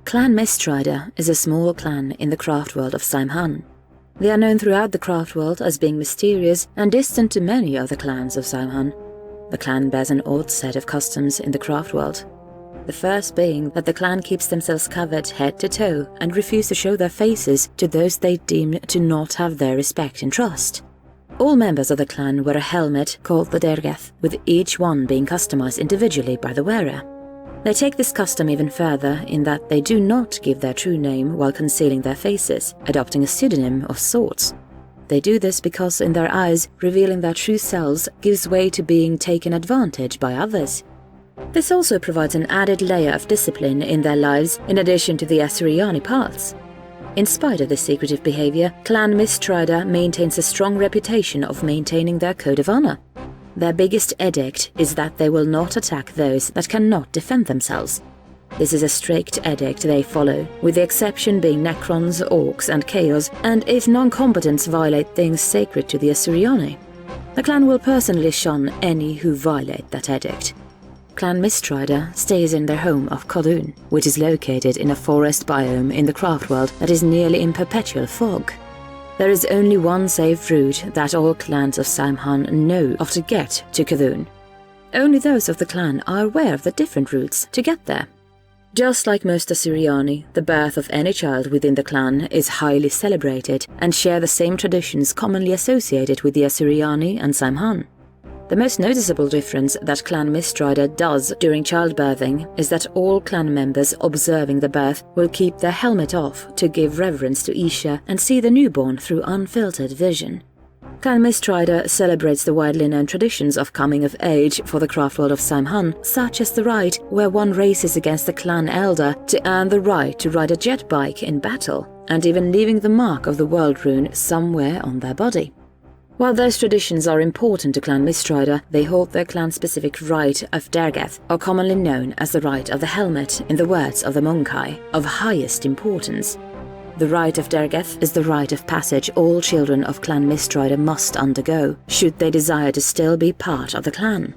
Clan Mistrider is a small clan in the craft world of Samhan. They are known throughout the craft world as being mysterious and distant to many other clans of Samhan. The clan bears an odd set of customs in the craft world. The first being that the clan keeps themselves covered head to toe and refuse to show their faces to those they deem to not have their respect and trust. All members of the clan wear a helmet called the Dergeth, with each one being customized individually by the wearer. They take this custom even further in that they do not give their true name while concealing their faces, adopting a pseudonym of sorts. They do this because in their eyes, revealing their true selves gives way to being taken advantage by others. This also provides an added layer of discipline in their lives in addition to the Asuryani parts. In spite of this secretive behavior, Clan Mistrider maintains a strong reputation of maintaining their code of honor. Their biggest edict is that they will not attack those that cannot defend themselves. This is a strict edict they follow, with the exception being Necrons, Orcs and Chaos, and if non-combatants violate things sacred to the Asuryani. The clan will personally shun any who violate that edict. Clan Mistrider stays in their home of Kodun, which is located in a forest biome in the craft world that is nearly in perpetual fog. There is only one safe route that all clans of Samhan know of to get to Kodun. Only those of the clan are aware of the different routes to get there. Just like most Asuryani, the birth of any child within the clan is highly celebrated and share the same traditions commonly associated with the Asuryani and Samhan. The most noticeable difference that Clan Mistrider does during childbirthing is that all clan members observing the birth will keep their helmet off to give reverence to Isha and see the newborn through unfiltered vision. Clan Mistrider celebrates the widely known traditions of coming of age for the craft world of Samhan, such as the rite where one races against the clan elder to earn the right to ride a jet bike in battle, and even leaving the mark of the world rune somewhere on their body. While those traditions are important to Clan Mistrider, they hold their clan-specific rite of Dergeth, or commonly known as the rite of the helmet in the words of the Monkai, of highest importance. The rite of Dergeth is the rite of passage all children of Clan Mistrider must undergo, should they desire to still be part of the clan.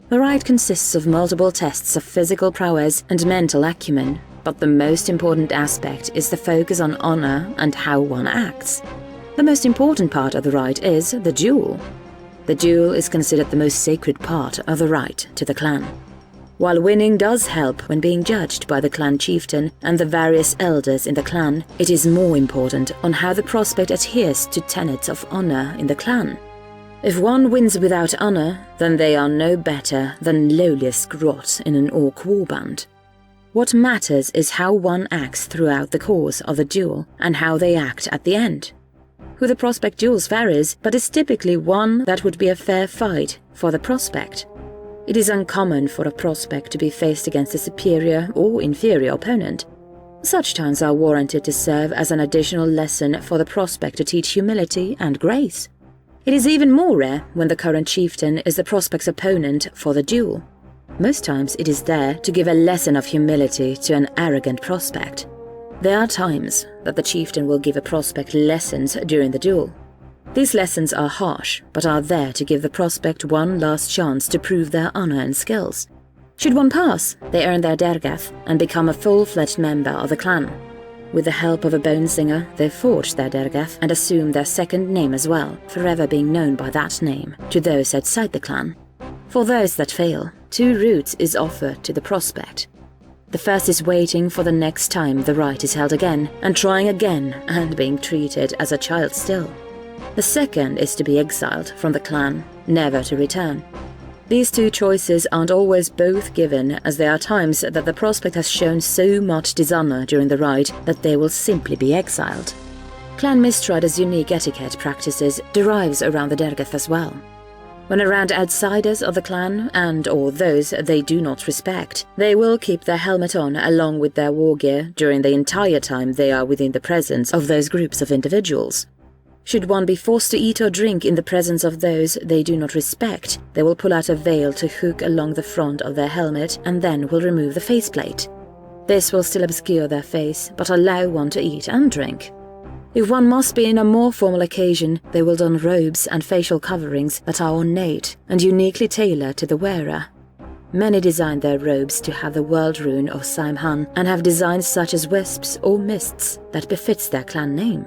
The rite consists of multiple tests of physical prowess and mental acumen, but the most important aspect is the focus on honor and how one acts. The most important part of the rite is the duel. The duel is considered the most sacred part of the rite to the clan. While winning does help when being judged by the clan chieftain and the various elders in the clan, it is more important on how the prospect adheres to tenets of honor in the clan. If one wins without honor, then they are no better than lowliest grot in an orc warband. What matters is how one acts throughout the course of the duel and how they act at the end. Who the prospect duels varies, but is typically one that would be a fair fight for the prospect. It is uncommon for a prospect to be faced against a superior or inferior opponent. Such times are warranted to serve as an additional lesson for the prospect to teach humility and grace. It is even more rare when the current chieftain is the prospect's opponent for the duel. Most times it is there to give a lesson of humility to an arrogant prospect. There are times that the chieftain will give a prospect lessons during the duel. These lessons are harsh, but are there to give the prospect one last chance to prove their honor and skills. Should one pass, they earn their Dergeth and become a full-fledged member of the clan. With the help of a bone singer, they forge their Dergeth and assume their second name as well, forever being known by that name to those outside the clan. For those that fail, 2 routes is offered to the prospect. The first is waiting for the next time the rite is held again, and trying again and being treated as a child still. The second is to be exiled from the clan, never to return. These 2 choices aren't always both given, as there are times that the prospect has shown so much dishonor during the rite that they will simply be exiled. Clan Mistrider's unique etiquette practices derives around the Dergeth as well. When around outsiders of the clan and or those they do not respect, they will keep their helmet on along with their war gear during the entire time they are within the presence of those groups of individuals. Should one be forced to eat or drink in the presence of those they do not respect, they will pull out a veil to hook along the front of their helmet and then will remove the faceplate. This will still obscure their face, but allow one to eat and drink. If one must be in a more formal occasion, they will don robes and facial coverings that are ornate and uniquely tailored to the wearer. Many design their robes to have the world rune of Samhain and have designs such as wisps or mists that befits their clan name.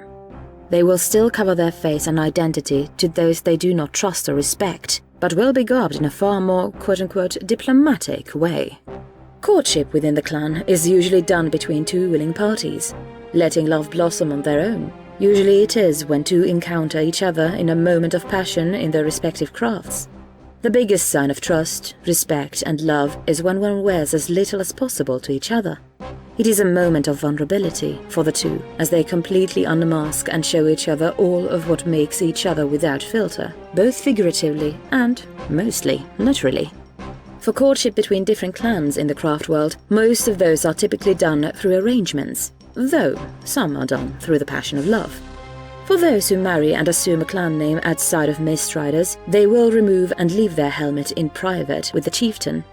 They will still cover their face and identity to those they do not trust or respect, but will be garbed in a far more quote-unquote diplomatic way. Courtship within the clan is usually done between two willing parties, letting love blossom on their own. Usually it is when two encounter each other in a moment of passion in their respective crafts. The biggest sign of trust, respect and love is when one wears as little as possible to each other. It is a moment of vulnerability for the two, as they completely unmask and show each other all of what makes each other without filter, both figuratively and, mostly, literally. For courtship between different clans in the craft world, most of those are typically done through arrangements, though some are done through the passion of love. For those who marry and assume a clan name outside of Mistriders, they will remove and leave their helmet in private with the chieftain.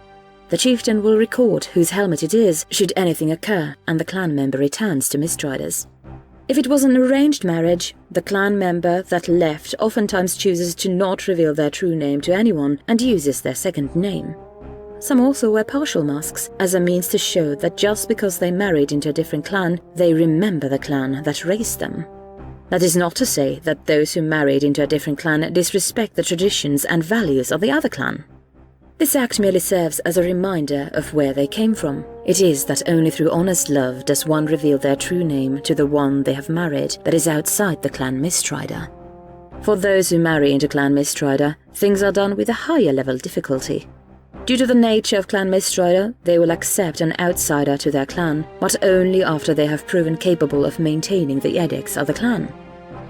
The chieftain will record whose helmet it is should anything occur and the clan member returns to Mistriders. If it was an arranged marriage, the clan member that left oftentimes chooses to not reveal their true name to anyone and uses their second name. Some also wear partial masks as a means to show that just because they married into a different clan, they remember the clan that raised them. That is not to say that those who married into a different clan disrespect the traditions and values of the other clan. This act merely serves as a reminder of where they came from. It is that only through honest love does one reveal their true name to the one they have married that is outside the clan Mistrider. For those who marry into clan Mistrider, things are done with a higher level difficulty. Due to the nature of clan Mistrider, they will accept an outsider to their clan, but only after they have proven capable of maintaining the edicts of the clan.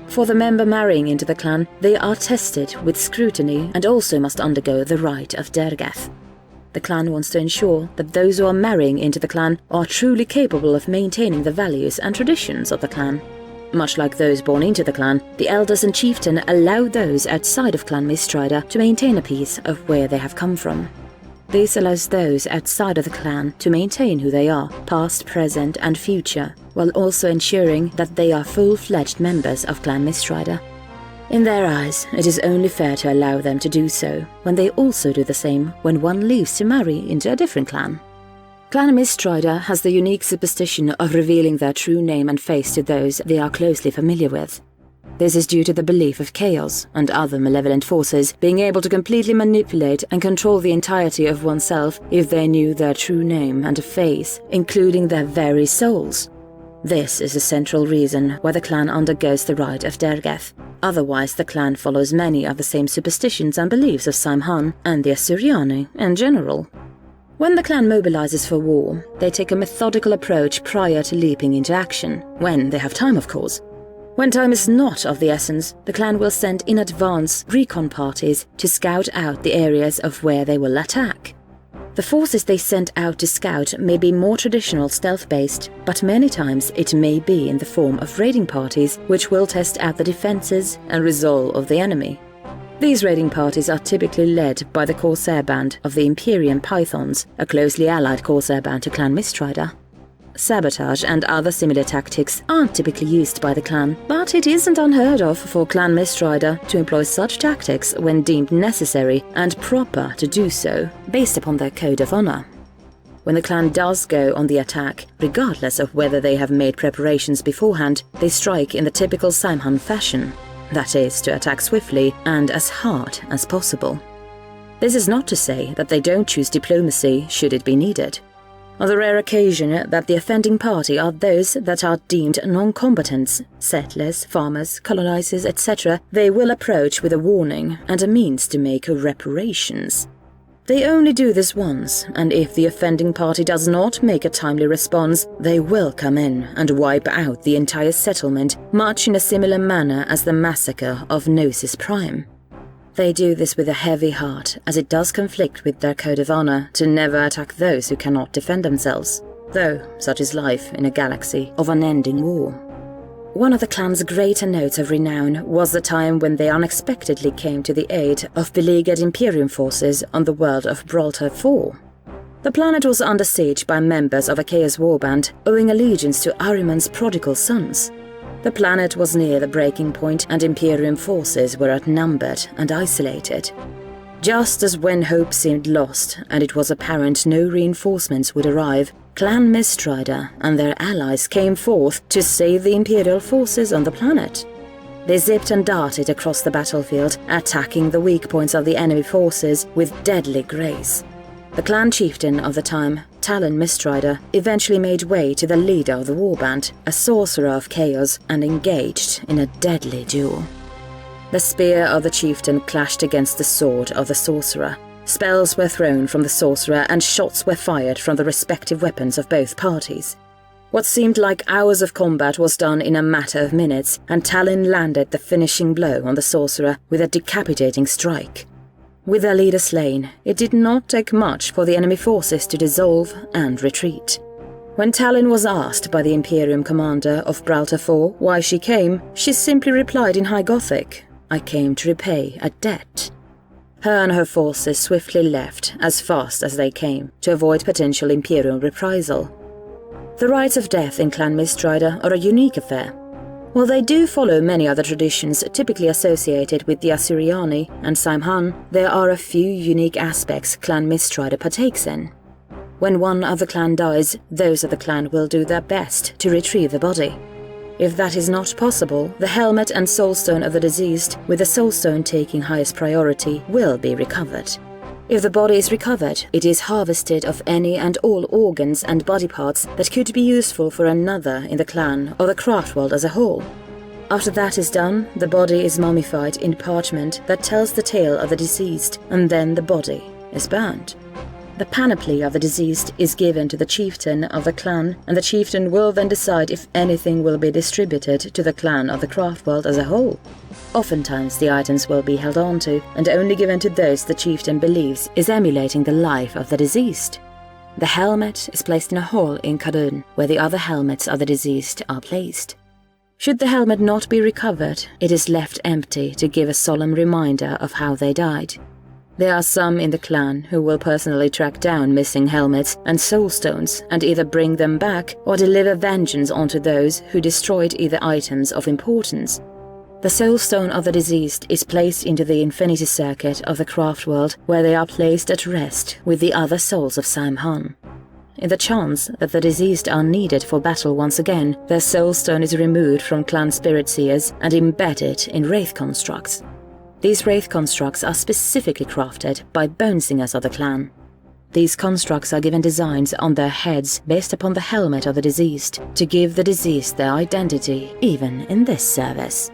For the member marrying into the clan, they are tested with scrutiny and also must undergo the rite of Dergath. The clan wants to ensure that those who are marrying into the clan are truly capable of maintaining the values and traditions of the clan. Much like those born into the clan, the elders and chieftain allow those outside of clan Mistrider to maintain a piece of where they have come from. This allows those outside of the clan to maintain who they are, past, present and future, while also ensuring that they are full-fledged members of clan Mistrider. In their eyes, it is only fair to allow them to do so, when they also do the same when one leaves to marry into a different clan. Clan Mistrider has the unique superstition of revealing their true name and face to those they are closely familiar with. This is due to the belief of chaos and other malevolent forces being able to completely manipulate and control the entirety of oneself if they knew their true name and face, including their very souls. This is a central reason why the clan undergoes the rite of Dergath. Otherwise, the clan follows many of the same superstitions and beliefs of Samhain and the Assyriani in general. When the clan mobilizes for war, they take a methodical approach prior to leaping into action, when they have time, of course. When time is not of the essence, the clan will send in advance recon parties to scout out the areas of where they will attack. The forces they send out to scout may be more traditional stealth-based, but many times it may be in the form of raiding parties which will test out the defenses and resolve of the enemy. These raiding parties are typically led by the Corsair band of the Imperium Pythons, a closely allied Corsair band to clan Mistrider. Sabotage and other similar tactics aren't typically used by the clan, but it isn't unheard of for clan Mistrider to employ such tactics when deemed necessary and proper to do so, based upon their code of honor. When the clan does go on the attack, regardless of whether they have made preparations beforehand, they strike in the typical Samhain fashion, that is, to attack swiftly and as hard as possible. This is not to say that they don't choose diplomacy should it be needed. On the rare occasion that the offending party are those that are deemed non-combatants, settlers, farmers, colonizers, etc., they will approach with a warning and a means to make reparations. They only do this once, and if the offending party does not make a timely response, they will come in and wipe out the entire settlement, much in a similar manner as the massacre of Gnosis Prime. They do this with a heavy heart, as it does conflict with their code of honor to never attack those who cannot defend themselves, though such is life in a galaxy of unending war. One of the clan's greater notes of renown was the time when they unexpectedly came to the aid of beleaguered Imperium forces on the world of Bralta IV. The planet was under siege by members of a Chaos Warband owing allegiance to Ahriman's prodigal sons. The planet was near the breaking point and Imperium forces were outnumbered and isolated. Just as when hope seemed lost and it was apparent no reinforcements would arrive, Clan Mistrider and their allies came forth to save the Imperial forces on the planet. They zipped and darted across the battlefield, attacking the weak points of the enemy forces with deadly grace. The clan chieftain of the time, Talon Mistrider, eventually made way to the leader of the warband, a sorcerer of chaos, and engaged in a deadly duel. The spear of the chieftain clashed against the sword of the sorcerer. Spells were thrown from the sorcerer and shots were fired from the respective weapons of both parties. What seemed like hours of combat was done in a matter of minutes, and Talon landed the finishing blow on the sorcerer with a decapitating strike. With their leader slain, it did not take much for the enemy forces to dissolve and retreat. When Talon was asked by the Imperium commander of Bralta IV why she came, she simply replied in High Gothic, "I came to repay a debt." Her and her forces swiftly left as fast as they came to avoid potential Imperial reprisal. The rites of death in Clan Mistrider are a unique affair. While they do follow many other traditions typically associated with the Asuryani and Saimhan, there are a few unique aspects Clan Mistrider partakes in. When one of the clan dies, those of the clan will do their best to retrieve the body. If that is not possible, the helmet and soulstone of the deceased, with the soulstone taking highest priority, will be recovered. If the body is recovered, it is harvested of any and all organs and body parts that could be useful for another in the clan or the craft world as a whole. After that is done, the body is mummified in parchment that tells the tale of the deceased, and then the body is burned. The panoply of the deceased is given to the chieftain of the clan, and the chieftain will then decide if anything will be distributed to the clan of the craft world as a whole. Oftentimes the items will be held on to and only given to those the chieftain believes is emulating the life of the deceased. The helmet is placed in a hall in Kadun, where the other helmets of the deceased are placed. Should the helmet not be recovered, it is left empty to give a solemn reminder of how they died. There are some in the clan who will personally track down missing helmets and soulstones and either bring them back or deliver vengeance onto those who destroyed either items of importance. The soulstone of the deceased is placed into the infinity circuit of the craft world, where they are placed at rest with the other souls of Saimhan. In the chance that the deceased are needed for battle once again, their soulstone is removed from clan spirit seers and embedded in wraith constructs. These wraith constructs are specifically crafted by bone singers of the clan. These constructs are given designs on their heads based upon the helmet of the deceased, to give the deceased their identity even in this service.